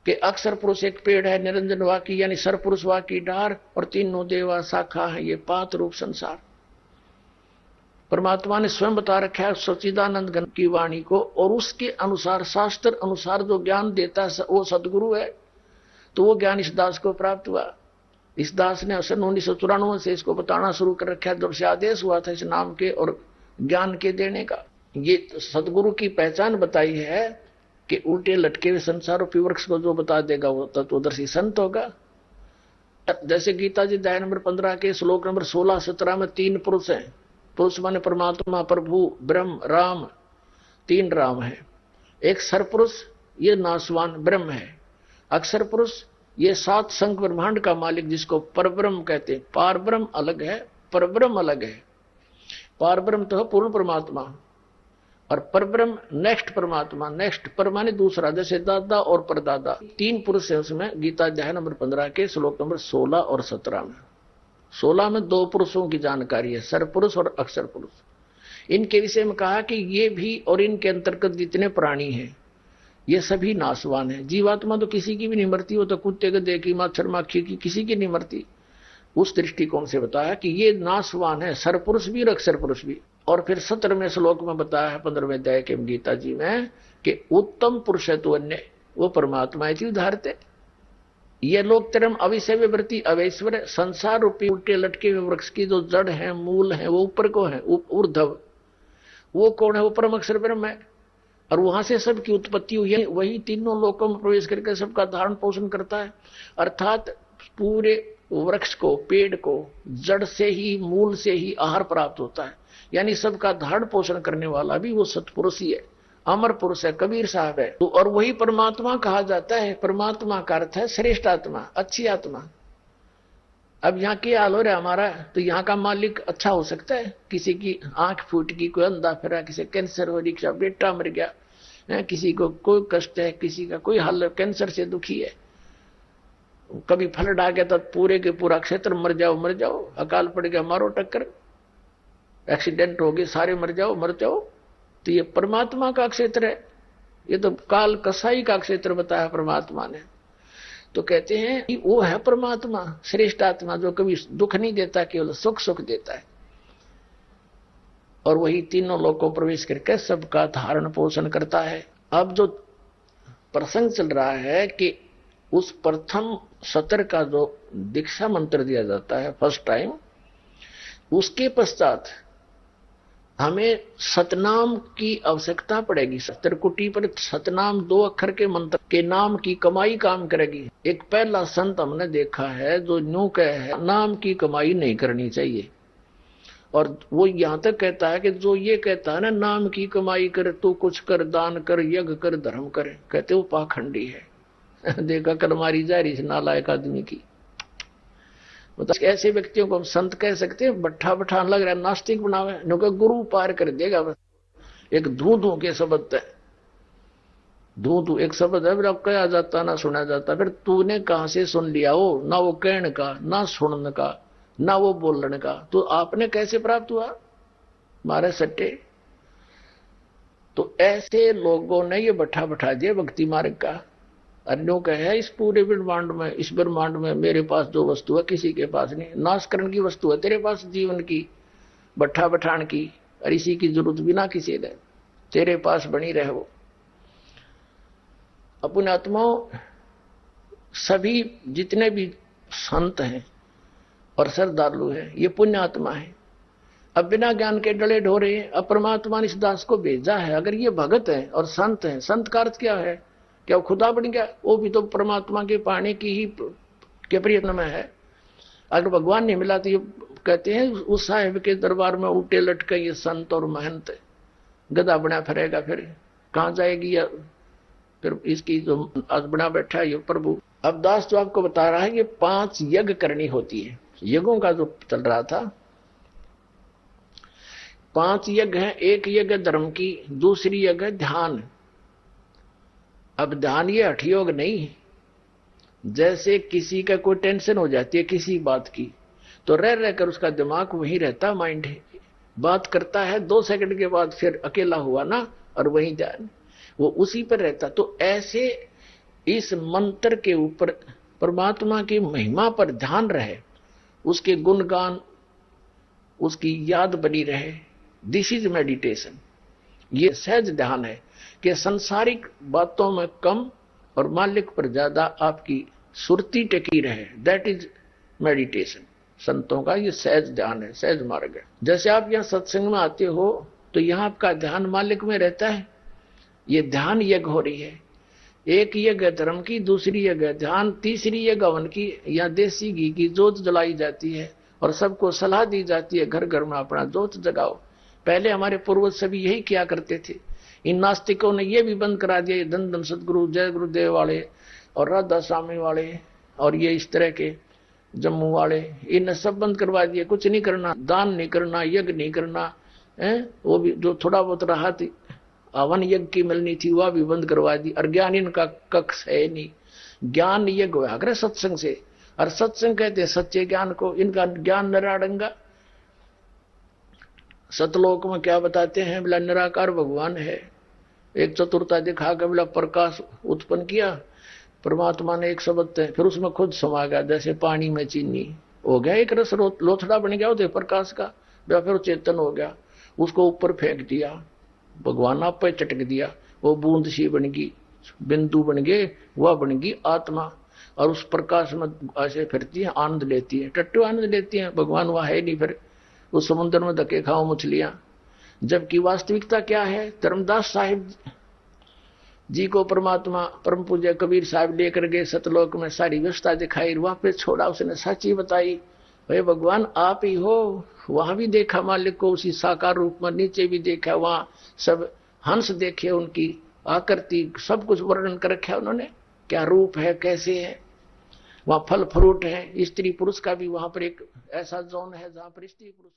कि अक्षर पुरुष एक पेड़ है, निरंजन वाकी यानी सरपुरुष वाकी डार, और तीनों देवा शाखा है, ये पात रूप संसार। परमात्मा ने स्वयं बता रखा है सच्चिदानंद घन की वाणी को, और उसके अनुसार शास्त्र अनुसार जो ज्ञान देता है वो सदगुरु है। तो वो ज्ञान इस दास को प्राप्त हुआ। इस दास ने सन 1994 से इसको बताना शुरू कर रखा है, जब से आदेश हुआ था इस नाम के और ज्ञान के देने का। ये सदगुरु की पहचान बताई है कि उल्टे लटके हुए संसार रूपी वृक्ष को जो बता देगा वो तत्वदर्शी संत होगा। जैसे गीता जी अध्याय नंबर 15 के श्लोक नंबर 16-17 में 3 पुरुष हैं। पुरुष माने परमात्मा, प्रभु, ब्रह्म, राम, 3 राम है। एक सरपुरुष, ये नासवान ब्रह्म है। अक्षर पुरुष, ये 7 संख ब्रह्मांड का मालिक, जिसको परब्रह्म कहते हैं। पार ब्रह्म अलग है, परब्रह्म अलग है। पार ब्रह्म तो है पूर्ण परमात्मा, और परब्रह्म नेक्स्ट परमात्मा। नेक्स्ट पर माने दूसरा, जैसे दादा और परदादा। 3 पुरुष है उसमें। गीता अध्याय नंबर 15 के श्लोक नंबर 16 और 17 में। 16 में 2 पुरुषों की जानकारी है, सरपुरुष और अक्षर पुरुष। इनके विषय में कहा कि ये भी और इनके अंतर्गत जितने प्राणी हैं ये सभी नाशवान है। जीवात्मा तो किसी की भी नहीं मरती, वो तो कुत्ते गधे की, मच्छर माखी की, किसी की नहीं मरती। उस दृष्टिकोण से बताया कि ये नाशवान है, सरपुरुष भी और अक्षर पुरुष भी। और फिर 17वें श्लोक में बताया है 15वें अध्याय के गीता जी में कि उत्तम पुरुष है तो अन्य, वो परमात्मा है उदाहरते। ये लोग तरम अविषय वृत्ति अवैश्वर, संसार रूपी उल्टे लटके हुए वृक्ष की जो जड़ है, मूल है, वो ऊपर को है, ऊर्ध्व। वो कौन है? वो परम अक्षर ब्रह्म है, और वहां से सबकी उत्पत्ति हुई है। वही तीनों लोकों में प्रवेश करके सबका धारण पोषण करता है। अर्थात पूरे वृक्ष को, पेड़ को जड़ से ही, मूल से ही आहार प्राप्त होता है। यानी सबका धारण पोषण करने वाला भी वो सतपुरुष ही है, अमर पुरुष है, कबीर साहब है। तो और वही परमात्मा कहा जाता है। परमात्मा का अर्थ है श्रेष्ठ आत्मा, अच्छी आत्मा। अब यहाँ क्या हाल हो रहा है हमारा, तो यहाँ का मालिक अच्छा हो सकता है? किसी की आंख फूट गई, कोई अंधा फिरा, किसी कैंसर हो रही, बेटा मर गया, किसी को कोई कष्ट है, किसी का कोई हाल कैंसर से दुखी है, कभी फ्लड आ गया तो पूरे के पूरा क्षेत्र मर जाओ मर जाओ, अकाल पड़ गया मारो टक्कर, एक्सीडेंट हो गए सारे मर जाओ मर जाओ। तो ये परमात्मा का क्षेत्र है, ये तो काल कसाई का क्षेत्र बताया परमात्मा ने। तो कहते हैं कि वो है परमात्मा, श्रेष्ठ आत्मा, जो कभी दुख नहीं देता, केवल सुख सुख देता है। और वही तीनों लोकों प्रवेश करके सबका धारण पोषण करता है। अब जो प्रसंग चल रहा है कि उस प्रथम सत्र का जो दीक्षा मंत्र दिया जाता है फर्स्ट टाइम, उसके पश्चात हमें सतनाम की आवश्यकता पड़ेगी। सत्रकुटी पर सतनाम 2 अक्षर के मंत्र के नाम की कमाई काम करेगी। एक पहला संत हमने देखा है जो न्यू कहे है नाम की कमाई नहीं करनी चाहिए, और वो यहां तक कहता है कि जो ये कहता है ना नाम की कमाई कर, तू कुछ कर, दान कर, यज्ञ कर, धर्म कर, कहते वो पाखंडी है। देखा कल मारी जा रही नालायक आदमी की। मतलब ऐसे व्यक्तियों को हम संत कह सकते हैं? बट्ठा बठान लग रहा है, नास्तिक बनावे, नुका गुरु पार कर देगा बस। एक धू धू के शब्द है, धू धू एक शब्द है, फिर अब कहा जाता ना सुना जाता। फिर तूने कहां से सुन लिया? हो ना वो कहने का, ना सुनने का, ना वो बोलने का, तो आपने कैसे प्राप्त हुआ? मारे सट्टे। तो ऐसे लोगों ने ये बट्ठा बैठा दिया भक्ति मार्ग का। अन्यों का है इस पूरे ब्रह्मांड में, इस ब्रह्मांड में मेरे पास जो वस्तु है किसी के पास नहीं, नाशकरण की वस्तु है तेरे पास, जीवन की बट्ठा बठान की, और इसी की जरूरत बिना किसी ने तेरे पास बनी रहे। वो अपने आत्माओं सभी जितने भी संत हैं और श्रद्धालु हैं ये पुण्य आत्मा है। अब बिना ज्ञान के डले ढोरे हैं। अब परमात्मा ने इस दास को भेजा है। अगर ये भगत है और संत है, संत का अर्थ क्या है? क्या वो खुदा बन गया? वो भी तो परमात्मा के पाने की ही के प्रयत्न में है। अगर भगवान नहीं मिला तो ये कहते हैं उस साहिब के दरबार में उल्टे लटके ये संत और महंत, गधा बना फिरेगा, फिर कहां जाएगी? या फिर इसकी जो आज बना बैठा है ये प्रभु। अब दास जो आपको बता रहा है ये 5 यज्ञ करनी होती है। यज्ञों का जो चल रहा था, 5 यज्ञ है। एक यज्ञ धर्म की, दूसरी यज्ञ ध्यान। अब ध्यान ये हठ योग नहीं, जैसे किसी का कोई टेंशन हो जाती है किसी बात की, तो रह रहकर उसका दिमाग वहीं रहता, माइंड बात करता है, 2 सेकंड के बाद फिर अकेला हुआ ना, और वहीं ध्यान वो उसी पर रहता। तो ऐसे इस मंत्र के ऊपर परमात्मा की महिमा पर ध्यान रहे, उसके गुणगान, उसकी याद बनी रहे। This is meditation. ये सहज ध्यान है कि संसारिक बातों में कम और मालिक पर ज्यादा आपकी सुरती टिकी रहे। That is meditation. संतों का ये सहज ध्यान है, सहज मार्ग है। जैसे आप यहाँ सत्संग में आते हो तो यहाँ आपका ध्यान मालिक में रहता है। ये ध्यान यज्ञ हो रही है। एक यज्ञ धर्म की, दूसरी यज्ञ ध्यान, तीसरी यज्ञ हवन की। यहाँ देसी घी की जोत जलाई जाती है और सबको सलाह दी जाती है घर घर में अपना जोत जगाओ। पहले हमारे पूर्वज सभी यही किया करते थे। इन नास्तिकों ने यह भी बंद करा दिया, धन धन सदगुरु जय गुरुदेव वाले और राधा स्वामी वाले और ये इस तरह के जम्मू वाले, इन्हें सब बंद करवा दिए। कुछ नहीं करना, दान नहीं करना, यज्ञ नहीं करना है। वो भी जो थोड़ा बहुत रहा थी हवन यज्ञ की मिलनी थी वह भी बंद करवा दी। और ज्ञान इनका कक्ष है नहीं। ज्ञान यज्ञ हुआ करे सत्संग से, और सत्संग कहते हैं सच्चे ज्ञान को। इनका ज्ञान निराडंगा। सतलोक में क्या बताते हैं, बोला निराकार भगवान है। एक चतुरता दिखा के बोला प्रकाश उत्पन्न किया परमात्मा ने एक शब्द है, फिर उसमें खुद समा गया जैसे पानी में चीनी हो गया, एक रस लोथड़ा बन गया उदय प्रकाश का। फिर चेतन हो गया, उसको ऊपर फेंक दिया, भगवान आप पे चटक दिया, वो बूंद सी बन गई, बिंदु बन गए, वह बन गई आत्मा। और उस प्रकाश में ऐसे फिरती है, आनंद लेती है, टट्टू आनंद लेती है। भगवान वह है नहीं, फिर उस समुद्र में धक्के खाओ मछलियां। जबकि वास्तविकता क्या है, धर्मदास साहिब जी को परमात्मा परम पूज्य कबीर साहब लेकर गए सतलोक में, सारी व्यवस्था दिखाई, वहां पे छोड़ा, उसने सच्ची बताई, भाई भगवान आप ही हो। वहां भी देखा मालिक को उसी साकार रूप में, नीचे भी देखा, वहां सब हंस देखे, उनकी आकृति सब कुछ वर्णन कर रखा उन्होंने, क्या रूप है, कैसे है। वहां फल फ्रूट है, स्त्री पुरुष का भी वहां पर एक ऐसा जोन है जहां पर स्त्री पुरुष